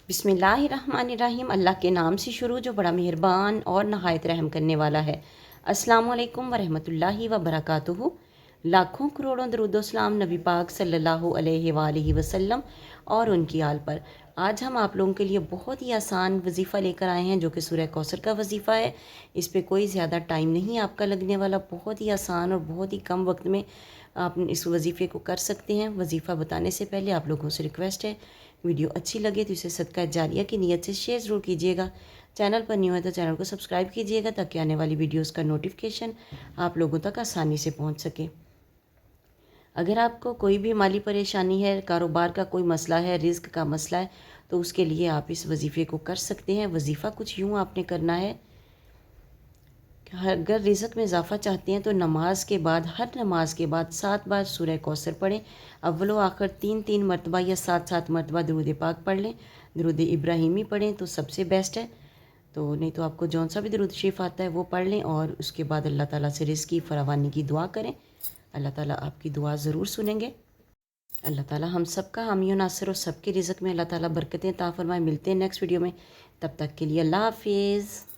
बिस्मिल्लाहिर्रहमानिर्रहीम। अल्लाह के नाम से शुरू जो बड़ा मेहरबान और नहायत रहम करने वाला है। अस्सलामु अलैकुम वरहमतुल्लाहि वबरकातुहू। लाखों करोड़ों दरूद व सलाम नबी पाक सल्लल्लाहु अलैहि वालैहि वसल्लम और उनकी आल पर। आज हम आप लोगों के लिए बहुत ही आसान वजीफ़ा लेकर आए हैं जो कि सूरह कौसर का वजीफ़ा है। इस पे कोई ज़्यादा टाइम नहीं आपका लगने वाला, बहुत ही आसान और बहुत ही कम वक्त में आप इस वजीफ़े को कर सकते हैं। वजीफ़ा बताने से पहले आप लोगों से रिक्वेस्ट है, वीडियो अच्छी लगे तो इसे सदका जारिया की नीयत से शेयर ज़रूर कीजिएगा। चैनल पर न्यू है तो चैनल को सब्सक्राइब कीजिएगा ताकि आने वाली वीडियोस का नोटिफिकेशन आप लोगों तक आसानी से पहुंच सके। अगर आपको कोई भी माली परेशानी है, कारोबार का कोई मसला है, रिज़्क का मसला है, तो उसके लिए आप इस वजीफ़े को कर सकते हैं। वजीफ़ा कुछ यूँ आपने करना है, अगर रिज़्क में इजाफ़ा चाहते हैं तो नमाज के बाद, हर नमाज के बाद 7 बार सूरह कौसर पढ़ें। अव्वलो आखिर 3-3 मरतबा या 7-7 मरतबा दरूद पाक पढ़ लें। दरूद इब्राहिमी पढ़ें तो सबसे बेस्ट है, तो नहीं तो आपको जौन सा भी दरूद शरीफ आता है वो पढ़ लें और उसके बाद अल्लाह ताला से रिज़्क की फरावानी की दुआ करें। अल्लाह ताला आपकी दुआ ज़रूर सुनेंगे। अल्लाह ताला हम सब का हामी व नासिर और सबके रिज़्क में अल्लाह ताला बरकतें अता फ़रमाए। मिलते हैं नेक्स्ट वीडियो में, तब तक के लिए अल्लाह हाफिज़।